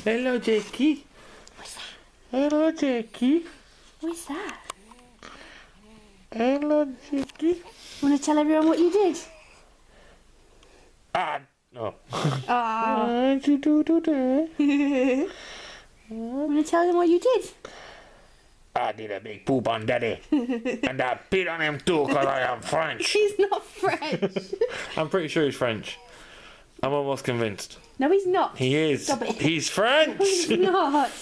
Hello, Jakey. What's that? Hello, Jakey. What's that? Hello, Jakey. Want to tell everyone what you did? No. Ah. What did you do today? Want to tell them what you did? I did a big poop on Daddy. And I peed on him too because I am French. He's not French. I'm pretty sure he's French. I'm almost convinced. No, he's not. He is. Stop it. He's French. He's not.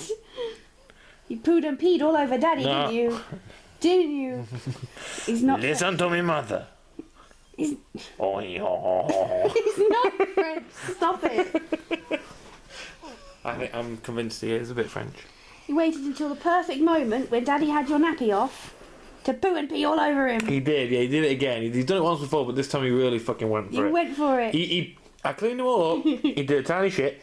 You pooed and peed all over Daddy, No. didn't you? Didn't you? He's not. Listen to me, mother. He's, Oh, he's not French. Stop it. I'm convinced he is a bit French. You waited until the perfect moment when Daddy had your nappy off to poo and pee all over him. He did, yeah, he did it again. He's done it once before, but this time he really fucking went for it. You went for it. I cleaned him all up. He did a tiny shit,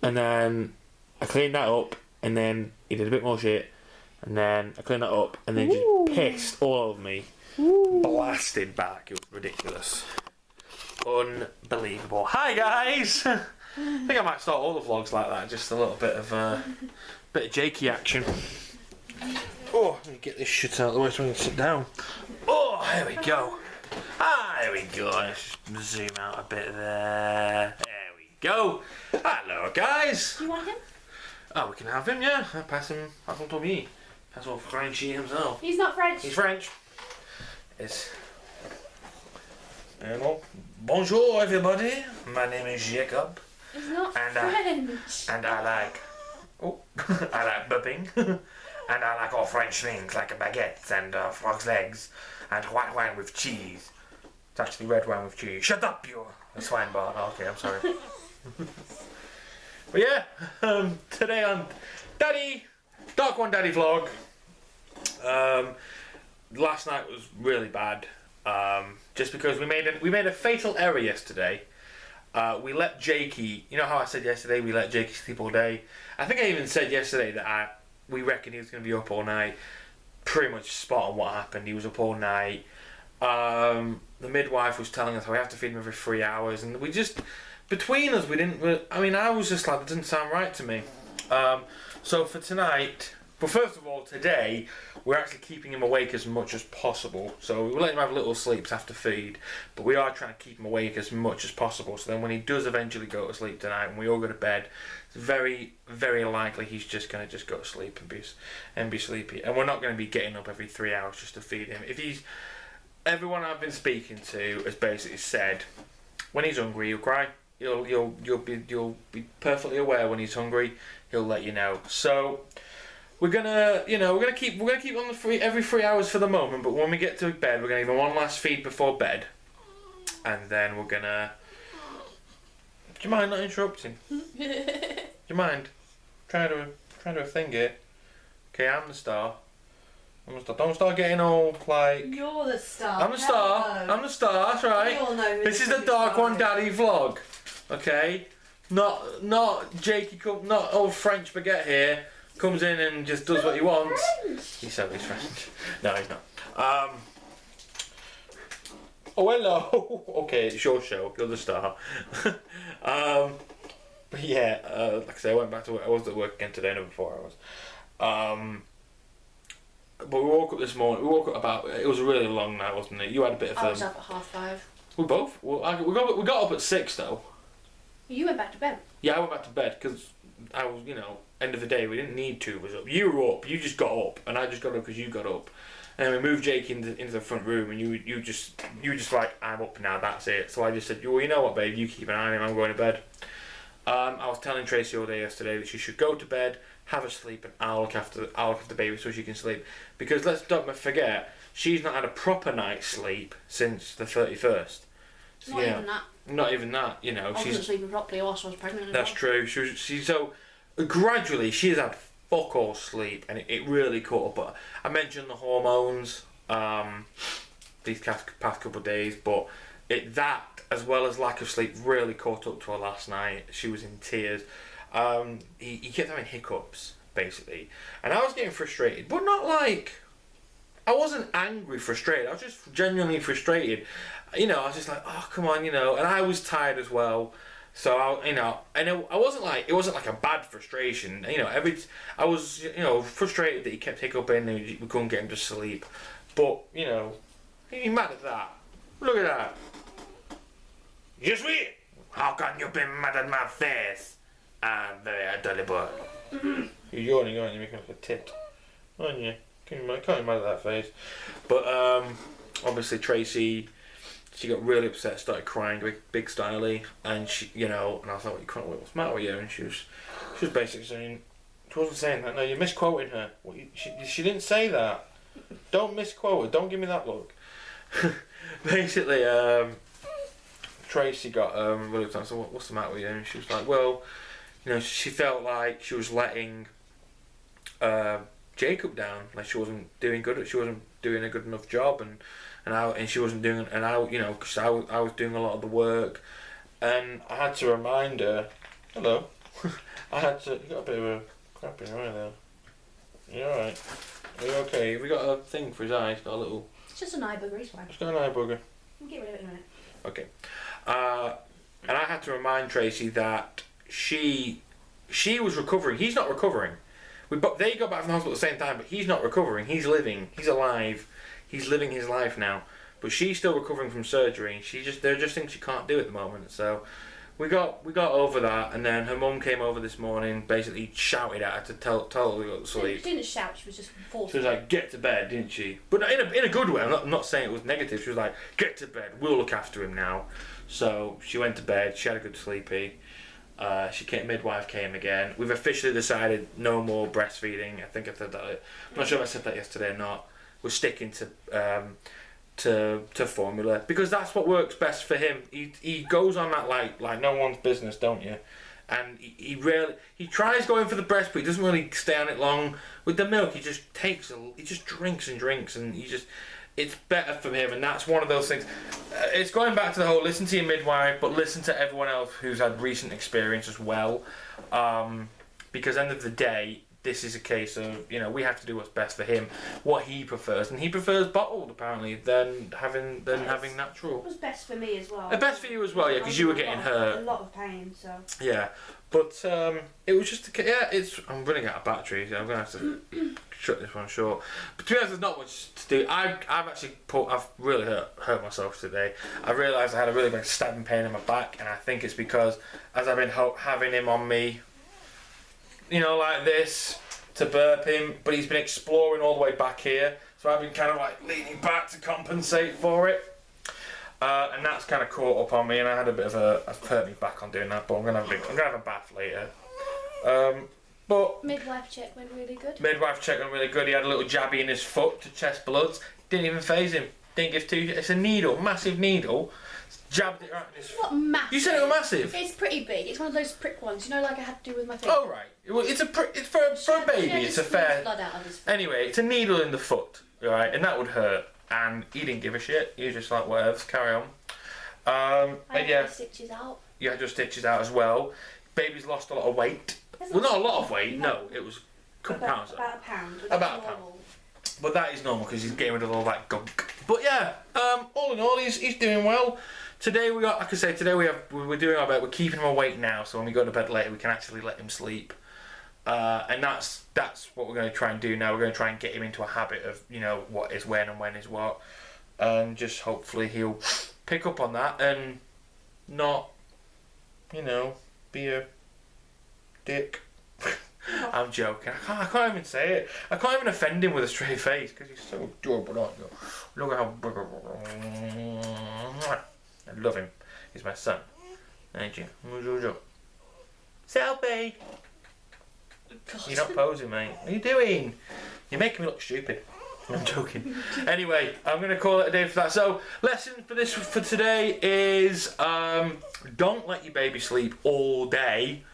and then I cleaned that up, and then he did a bit more shit, and then I cleaned that up, and then Ooh. just pissed all over me. Ooh. Blasted back. It was ridiculous. Unbelievable. Hi guys. I think I might start all the vlogs like that. Just a little bit of Jakey action. Oh, let me get this shit out of the way so I can sit down. Oh, here we go. Ah, there we go. Let's just zoom out a bit there. There we go. Hello, guys. Do you want him? Oh, we can have him, yeah. Pass him to me. That's all Frenchy himself. He's not French. He's French. It's... Hello. Bonjour, everybody. My name is Jacob. He's not And, French. And I like... Oh, I like burping. And I like all French things, like baguettes and frog's legs and white wine with cheese. It's actually red wine with cheese. Shut up, you swine bar. Oh, okay, I'm sorry. But yeah, today on Darkone Daddy vlog. Last night was really bad. Just because we made a fatal error yesterday. We let Jakey, you know how I said yesterday we let Jakey sleep all day? I think I even said yesterday that we reckon he was going to be up all night. Pretty much spot on what happened. He was up all night. The midwife was telling us we have to feed him every 3 hours, and we just, between us, we didn't. I mean, I was just like, that doesn't sound right to me. So for tonight, well, first of all, today we're actually keeping him awake as much as possible. So we'll let him have little sleeps after feed, but we are trying to keep him awake as much as possible. So then when he does eventually go to sleep tonight, and we all go to bed, it's very, very likely he's just going to just go to sleep and be sleepy. And we're not going to be getting up every 3 hours just to feed him. Everyone I've been speaking to has basically said, when he's hungry, he'll cry. You'll be perfectly aware when he's hungry. He'll let you know. So we're gonna keep on the every 3 hours for the moment. But when we get to bed, we're gonna give him one last feed before bed, and then we're gonna. Do you mind not interrupting? Do you mind? Trying to do a thing here. Okay, I'm the star. Don't start getting all like. You're the star. I'm the star. I'm the star. That's right. We all know who This is the Darkone Daddy vlog. Okay, not Jakey. Not old French baguette here. Comes in and just does what he wants. He said he's French. No, he's not. Oh hello. Okay, it's your show. You're the star. But yeah, like I say, I went back to work. I was at work again today, another 4 hours. But we woke up this morning. We woke up about. It was a really long night, wasn't it? You had a bit of. I was up at 5:30. We both. Well, we got up at 6 though. You went back to bed. Yeah, I went back to bed because I was, end of the day, we didn't need two of us up. You were up. You just got up, and I just got up because you got up. And we moved Jake into the front room, and you just like, I'm up now. That's it. So I just said, well, you know what, babe? You keep an eye on him. I'm going to bed. I was telling Tracy all day yesterday that she should go to bed, have a sleep, and I'll look after the baby so she can sleep. Because let's not forget, she's not had a proper night's sleep since the 31st. So, Not even that. Not even that. I wasn't sleeping properly whilst I was pregnant. That's true. She's so gradually she's had fuck all sleep, and it really caught up. But I mentioned the hormones these past couple of days, but that as well as lack of sleep really caught up to her last night. She was in tears. He kept having hiccups basically, and I was getting frustrated, but not like I wasn't angry, frustrated. I was just genuinely frustrated. I was just like, oh come on, and I was tired as well. So I wasn't like, it wasn't like a bad frustration. I was frustrated that he kept hiccuping and we couldn't get him to sleep. But he mad at that. Look at that. Je suis. How can you be mad at my face? I'm very adorable. You're yawning, aren't you? Making like a tit, aren't you? Can't be mad at that face. But obviously Tracy, she got really upset, started crying big styley, and she, and I was like, what's the matter with you? And she was basically saying, she wasn't saying that. No, you're misquoting her. She didn't say that. Don't misquote her. Don't give me that look. Basically, Tracy got really upset. So what's the matter with you? And she was like, well, she felt like she was letting Jacob down. Like she wasn't doing good. She wasn't doing a good enough job, and she wasn't doing. And because I was doing a lot of the work, and I had to remind her. Hello. You got a bit of a crap in your eye there. You alright? Are you okay? Have we got a thing for his eyes? Got a little. It's just an eye booger. He's fine. Just got an eye booger. We'll get rid of it in a minute. Okay. And I had to remind Tracy that she was recovering. He's not recovering. They got back from the hospital at the same time, but he's not recovering. He's living. He's alive. He's living his life now. But she's still recovering from surgery. There are just things she can't do at the moment. So we got over that, and then her mum came over this morning, basically shouted at her to tell her to go to sleep. She didn't shout. She was just forced. She was like, "Get to bed," didn't she? But in a good way. I'm not saying it was negative. She was like, "Get to bed. We'll look after him now." So she went to bed. She had a good sleepy. Midwife came again. We've officially decided no more breastfeeding. I think I said that. I'm not sure if I said that yesterday or not. We're sticking to formula because that's what works best for him. He goes on that like no one's business, don't you? And he tries going for the breast, but he doesn't really stay on it long. With the milk, he just drinks and drinks, and it's better for him, and that's one of those things. It's going back to the whole listen to your midwife, but listen to everyone else who's had recent experience as well, because at the end of the day, this is a case of we have to do what's best for him, what he prefers, and he prefers bottled apparently than having natural. It was best for me as well. Best for you as well, yeah, because you were getting hurt. A lot of pain, so. Yeah, but it was just I'm running out of batteries. I'm gonna have to shut this one short. But to be honest, there's not much to do. I've really hurt myself today. I realised I had a really bad stabbing pain in my back, and I think it's because as I've been having him on me, like this, to burp him, but he's been exploring all the way back here, so I've been kind of like leaning back to compensate for it, and that's kind of caught up on me, and I had a bit of I've hurt me back on doing that, but I'm gonna have a bath later. But midwife check went really good. He had a little jabby in his foot to chest bloods. Didn't even phase him. Didn't give two. It's a needle, massive needle. Jabbed it right in his foot. Not massive. You said it was massive. It's pretty big. It's one of those prick ones, like I had to do with my finger. Oh right. Well, it's for a baby. It's a fair. Blood out of his foot. Anyway, it's a needle in the foot, right, and that would hurt. And he didn't give a shit. He was just like, whatever, carry on. I had my stitches out. You had your stitches out as well. Baby's lost a lot of weight. Well, not a lot of weight. No, it was a couple pounds. About a pound. About a pound. But that is normal because he's getting rid of all that gunk. But yeah, all in all, he's doing well. Today we're doing our bed. We're keeping him awake now, so when we go to bed later, we can actually let him sleep. And that's what we're going to try and do now. We're going to try and get him into a habit of what is when and when is what, and just hopefully he'll pick up on that and not be a dick. I'm joking. I can't even say it. I can't even offend him with a straight face because he's so adorable, aren't you? Look at how big. I love him. He's my son. Ain't you? Selfie! God. You're not posing, mate. What are you doing? You're making me look stupid. I'm joking. Anyway, I'm going to call it a day for that. So, lesson for today is don't let your baby sleep all day.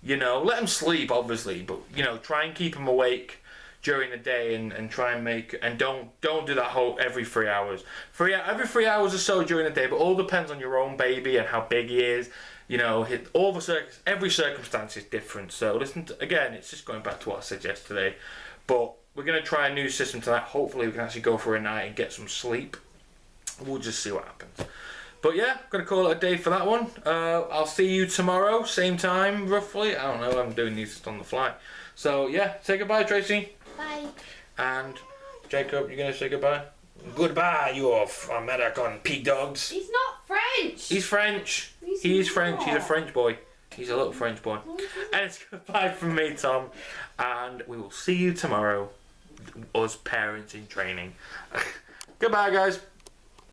Let him sleep, obviously, but try and keep him awake during the day and try and don't do that whole every 3 hours. Every 3 hours or so during the day, but all depends on your own baby and how big he is. Every circumstance is different. So listen again, it's just going back to what I said yesterday, but we're going to try a new system tonight. Hopefully we can actually go for a night and get some sleep. We'll just see what happens. But yeah, gonna call it a day for that one. I'll see you tomorrow, same time, roughly. I don't know, I'm doing these on the fly. So yeah, say goodbye, Tracy. Bye. And Jacob, you gonna say goodbye? Goodbye, you American pig dogs. He's not French. He's French. He's French. He's a French boy. He's a little French boy. And it's goodbye from me, Tom. And we will see you tomorrow. Us parents in training. Goodbye, guys.